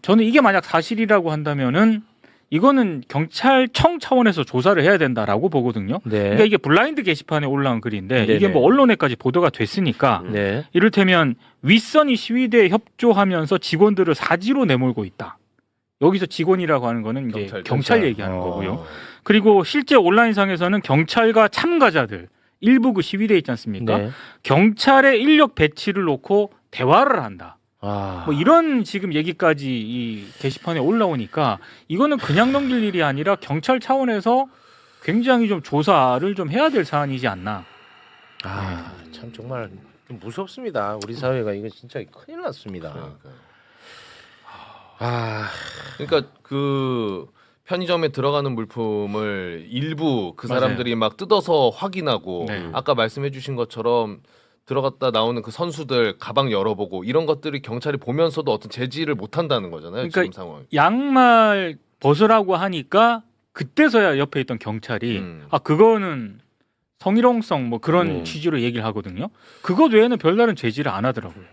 저는 이게 만약 사실이라고 한다면은 이거는 경찰청 차원에서 조사를 해야 된다라고 보거든요. 네. 그러니까 이게 블라인드 게시판에 올라온 글인데 이게 네네. 뭐 언론에까지 보도가 됐으니까 네. 이를테면 윗선이 시위대에 협조하면서 직원들을 사지로 내몰고 있다. 여기서 직원이라고 하는 거는 이제 경찰 얘기하는 거고요. 그리고 실제 온라인상에서는 경찰과 참가자들 일부 그 시위대 있지 않습니까? 네. 경찰의 인력 배치를 놓고 대화를 한다. 아. 뭐 이런 지금 얘기까지 이 게시판에 올라오니까 이거는 그냥 넘길 일이 아니라 경찰 차원에서 굉장히 좀 조사를 좀 해야 될 사안이지 않나. 참 정말 좀 무섭습니다. 우리 사회가 이거 진짜 큰일 났습니다. 그러니까 그 편의점에 들어가는 물품을 일부 그 맞아요. 사람들이 막 뜯어서 확인하고 네. 아까 말씀해주신 것처럼 들어갔다 나오는 그 선수들 가방 열어보고 이런 것들이 경찰이 보면서도 어떤 제지를 못 한다는 거잖아요. 그러니까 지금 상황. 양말 벗으라고 하니까 그때서야 옆에 있던 경찰이 아 그거는 성희롱성 뭐 그런 취지로 얘기를 하거든요. 그것 외에는 별다른 제지를 안 하더라고요.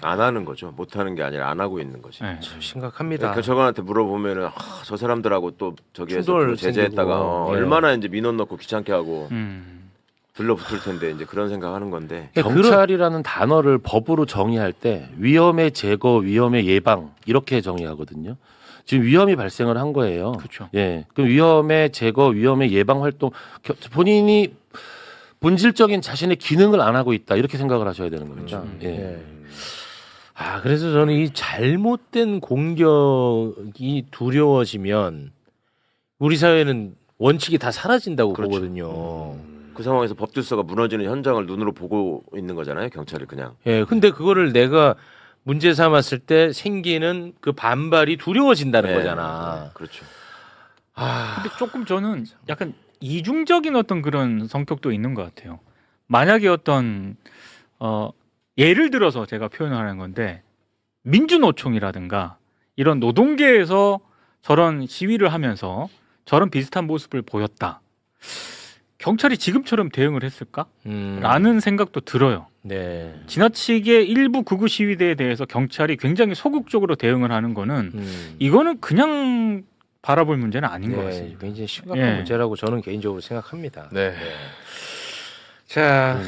안 하는 거죠. 못 하는 게 아니라 안 하고 있는 거지. 네. 참 심각합니다. 경찰관한테 물어보면은 저 사람들하고 또 저기에서 충돌 또 제재했다가 생기고. 예. 얼마나 이제 민원 넣고 귀찮게 하고 음. 들러붙을 텐데 이제 그런 생각하는 건데. 경찰이라는 단어를 법으로 정의할 때 위험의 제거, 위험의 예방 이렇게 정의하거든요. 지금 위험이 발생을 한 거예요. 그렇죠. 예, 그럼 위험의 제거, 위험의 예방 활동 본인이 본질적인 자신의 기능을 안 하고 있다 이렇게 생각을 하셔야 되는 겁니다. 예. 예. 그래서 저는 이 잘못된 공격이 두려워지면 우리 사회는 원칙이 다 사라진다고 보거든요. 그 상황에서 법질서가 무너지는 현장을 눈으로 보고 있는 거잖아요. 경찰이 그냥. 예, 근데 그거를 내가 문제 삼았을 때 생기는 그 반발이 두려워진다는 네. 거잖아. 그렇죠. 근데 조금 저는 약간 이중적인 어떤 그런 성격도 있는 것 같아요. 만약에 어떤 예를 들어서 제가 표현하는 건데 민주노총이라든가 이런 노동계에서 저런 시위를 하면서 저런 비슷한 모습을 보였다. 경찰이 지금처럼 대응을 했을까? 라는 생각도 들어요. 네. 지나치게 일부 극우 시위대에 대해서 경찰이 굉장히 소극적으로 대응을 하는 거는 이거는 그냥 바라볼 문제는 아닌 것 같습니다. 굉장히 심각한 예. 문제라고 저는 개인적으로 생각합니다. 네. 자,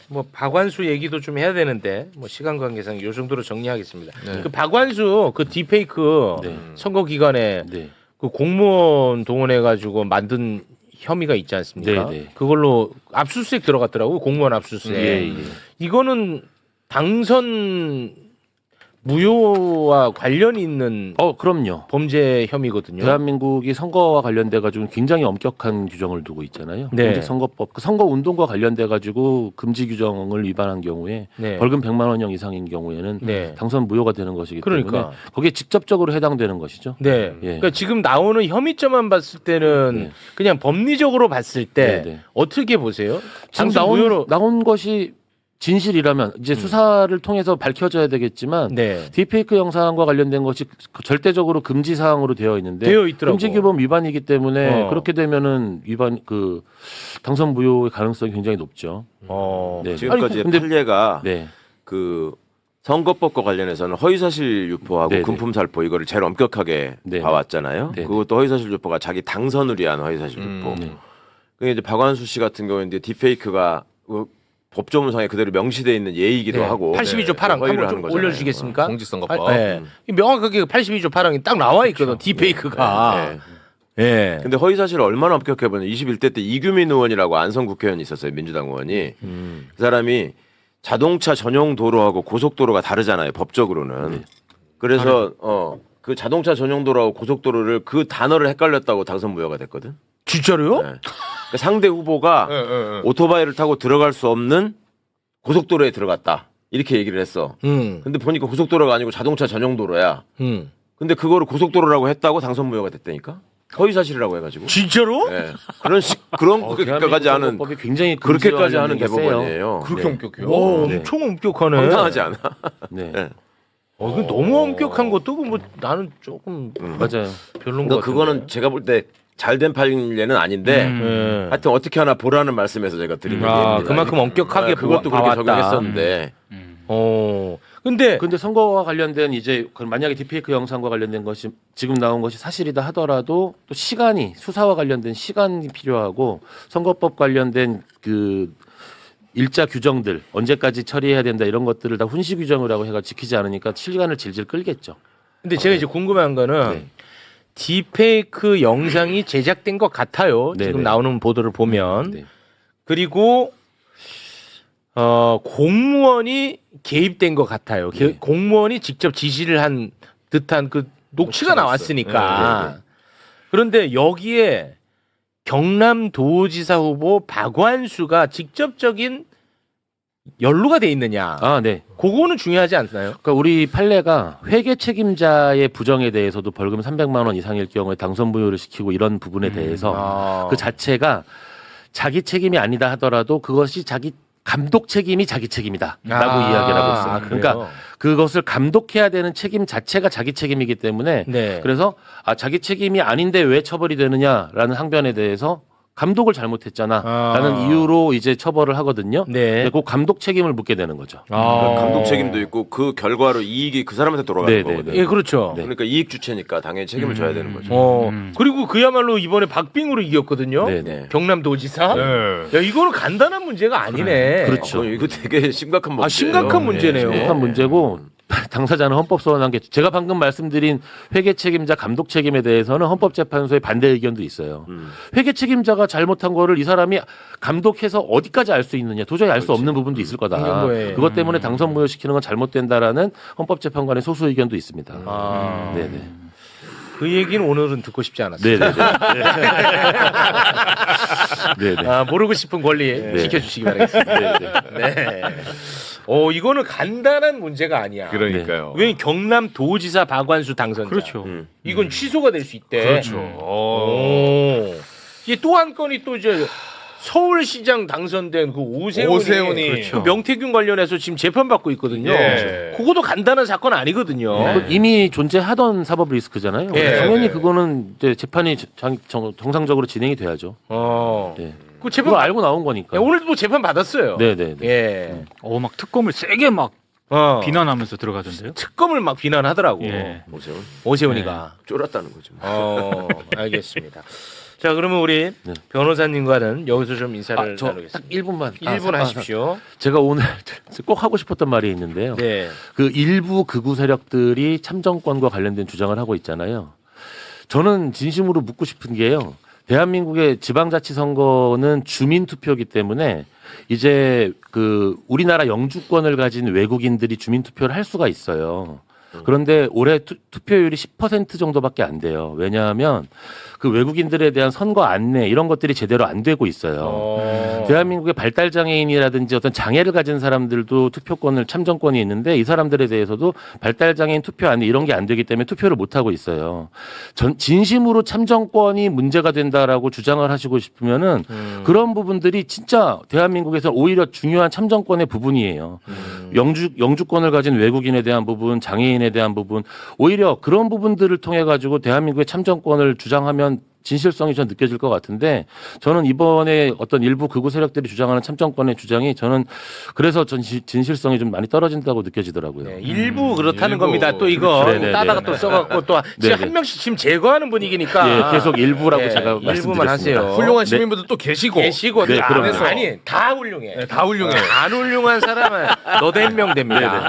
뭐 박완수 얘기도 좀 해야 되는데 뭐 시간 관계상 요 정도로 정리하겠습니다. 네. 그 박완수 그 딥페이크 네. 선거 기간에 네. 그 공무원 동원해 가지고 만든 혐의가 있지 않습니까? 네, 네. 그걸로 압수수색 들어갔더라고요. 공무원 압수수색. 예, 예. 이거는 당선 무효와 관련이 있는 그럼요. 범죄 혐의거든요. 대한민국이 선거와 관련돼 가지고 굉장히 엄격한 규정을 두고 있잖아요. 네. 공직선거법 그 선거 운동과 관련돼 가지고 금지 규정을 위반한 경우에 네. 벌금 100만 원형 이상인 경우에는 네. 당선 무효가 되는 것이기 그러니까. 때문에 거기에 직접적으로 해당되는 것이죠. 네. 예. 그러니까 지금 나오는 혐의점만 봤을 때는 네. 그냥 법리적으로 봤을 때 네, 네. 어떻게 보세요? 지금 당선 무효로 나온 것이 진실이라면 이제 수사를 통해서 밝혀져야 되겠지만 네. 딥페이크 영상과 관련된 것이 절대적으로 금지 사항으로 되어 있는데 되어 있더라고. 금지규범 위반이기 때문에 그렇게 되면은 위반 그 당선 무효의 가능성이 굉장히 높죠. 네. 지금까지 아니, 근데- 판례가 네. 그 선거법과 관련해서는 허위사실 유포하고 네네. 금품살포 이거를 제일 엄격하게 네네. 봐왔잖아요. 네네. 그것도 허위사실 유포가 자기 당선을 위한 허위사실 유포. 네. 그게 이제 박완수 씨 같은 경우는 이제 딥페이크가 법조문상에 그대로 명시되어 있는 예이기도 네. 하고 82조 8항 허위를 한번 하는 좀 거잖아요. 올려주시겠습니까? 공직선거법. 네. 명확하게 82조 8항이 딱 나와 있거든. 딥페이크가. 네. 예. 근데 허위사실을 얼마나 엄격해 보면 21대 때 이규민 의원이라고 안성 국회의원이 있었어요. 민주당 의원이. 그 사람이 자동차 전용 도로하고 고속도로가 다르잖아요, 법적으로는. 네. 그래서 그 자동차 전용 도로하고 고속도로를 그 단어를 헷갈렸다고 당선 무효가 됐거든. 진짜로요? 네. 그러니까 상대 후보가 오토바이를 타고 들어갈 수 없는 고속도로에 들어갔다. 이렇게 얘기를 했어. 근데 보니까 고속도로가 아니고 자동차 전용 도로야. 근데 그거를 고속도로라고 했다고 당선 무효가 됐다니까? 허위 사실이라고 해가지고. 진짜로? 네. 그렇게까지 하는 법이 굉장히 그렇게까지 하는 금지화되는 게 세요. 대법원이에요. 그렇게 네. 엄격해요? 와, 네. 엄청 엄격하네. 황당하지 않아? 네. 네. 이거 너무 엄격한 것도 뭐 나는 조금 맞아요. 별론 것 같은데. 그거는 제가 볼 때 잘된 판례는 아닌데 네. 하여튼 어떻게 하나 보라는 말씀에서 제가 드린 얘기입니다. 그만큼 엄격하게 그것도 그렇게 적용했었는데. 근데 선거와 관련된 이제 만약에 딥페이크 영상과 관련된 것이 지금 나온 것이 사실이다 하더라도 또 시간이 수사와 관련된 시간이 필요하고 선거법 관련된 그 일자 규정들 언제까지 처리해야 된다 이런 것들을 다 훈시 규정을 하고 해가 지키지 않으니까 시간을 질질 끌겠죠. 근데 제가 이제 궁금한 거는 네. 딥페이크 영상이 제작된 것 같아요. 네, 지금 네. 나오는 보도를 보면. 네. 그리고 공무원이 개입된 것 같아요. 네. 공무원이 직접 지시를 한 듯한 그 녹취가 나왔으니까. 네, 네, 네. 그런데 여기에 경남도지사 후보 박완수가 직접적인 연루가 돼 있느냐. 아, 네. 그거는 중요하지 않나요? 그러니까 우리 판례가 회계 책임자의 부정에 대해서도 벌금 300만 원 이상일 경우에 당선 무효를 시키고 이런 부분에 대해서 그 자체가 자기 책임이 아니다 하더라도 그것이 자기 감독 책임이 자기 책임이다라고 이야기를 하고 있어요. 그러니까 그것을 감독해야 되는 책임 자체가 자기 책임이기 때문에 네. 그래서 자기 책임이 아닌데 왜 처벌이 되느냐라는 항변에 대해서 감독을 잘못했잖아라는 이유로 이제 처벌을 하거든요. 네. 그 감독 책임을 묻게 되는 거죠. 감독 책임도 있고 그 결과로 이익이 그 사람한테 돌아가는 네, 네, 거거든요. 예, 그렇죠. 네. 그러니까 이익 주체니까 당연히 책임을 져야 되는 거죠. 그리고 그야말로 이번에 박빙으로 이겼거든요. 네, 네. 경남도지사. 네. 야, 이거는 간단한 문제가 아니네. 그렇죠. 이거 되게 심각한 문제예요. 심각한 문제네요. 심각한 문제고 당사자는 헌법 소원한 게 제가 방금 말씀드린 회계 책임자 감독 책임에 대해서는 헌법재판소의 반대 의견도 있어요. 회계 책임자가 잘못한 거를 이 사람이 감독해서 어디까지 알 수 있느냐 도저히 알 수 없는 부분도 있을 거다. 행정부에. 그것 때문에 당선 무효시키는 건 잘못된다라는 헌법재판관의 소수 의견도 있습니다. 네네. 그 얘기는 오늘은 듣고 싶지 않았어요. 네네네. 네네. 모르고 싶은 권리 지켜주시기 바라겠습니다. 네. 이거는 간단한 문제가 아니야. 그러니까요. 왜 경남도지사 박완수 당선자. 그렇죠. 이건 취소가 될 수 있대. 그렇죠. 이게 또 한 건이 또 이제 서울시장 당선된 그 오세훈이 그렇죠. 그 명태균 관련해서 지금 재판받고 있거든요. 예. 그것도 간단한 사건 아니거든요. 이미 존재하던 사법 리스크잖아요. 예. 당연히 그거는 이제 재판이 정상적으로 진행이 돼야죠. 그 네. 재판 그거 알고 나온 거니까. 오늘도 뭐 재판 받았어요. 네네. 예. 막 특검을 세게 막 비난하면서 들어가던데요. 특검을 막 비난하더라고. 예. 오세훈이가. 쫄았다는 거죠. 뭐. 알겠습니다. 자, 그러면 우리 네. 변호사님과는 여기서 좀 인사를 딱 나누겠습니다. 1분만. 1분 하십시오. 제가 오늘 꼭 하고 싶었던 말이 있는데요. 네. 그 일부 극우 세력들이 참정권과 관련된 주장을 하고 있잖아요. 저는 진심으로 묻고 싶은 게요. 대한민국의 지방자치선거는 주민투표이기 때문에 이제 그 우리나라 영주권을 가진 외국인들이 주민투표를 할 수가 있어요. 그런데 올해 투표율이 10% 정도밖에 안 돼요. 왜냐하면 그 외국인들에 대한 선거 안내 이런 것들이 제대로 안 되고 있어요. 대한민국의 발달 장애인이라든지 어떤 장애를 가진 사람들도 투표권을 참정권이 있는데 이 사람들에 대해서도 발달 장애인 투표 안내 이런 게 안 되기 때문에 투표를 못 하고 있어요. 진심으로 참정권이 문제가 된다라고 주장을 하시고 싶으면은 그런 부분들이 진짜 대한민국에서 오히려 중요한 참정권의 부분이에요. 영주권을 가진 외국인에 대한 부분, 장애인에 대한 부분, 오히려 그런 부분들을 통해 가지고 대한민국의 참정권을 주장하면 진실성이 전 느껴질 것 같은데 저는 이번에 어떤 일부 극우 세력들이 주장하는 참정권의 주장이 저는 그래서 전 진실성이 좀 많이 떨어진다고 느껴지더라고요. 네, 일부 그렇다는 일부. 겁니다. 또 이거 네네네. 따다가 또 써갖고 또 지금 네네. 한 명씩 지금 제거하는 분위기니까 예, 계속 일부라고 네, 제가 일부만 말씀드렸습니다. 하세요. 훌륭한 네. 시민분들 또 계시고. 네, 그럼요. 아니 다 훌륭해. 다 훌륭해. 안 훌륭한 사람은 너도 1명 됩니다.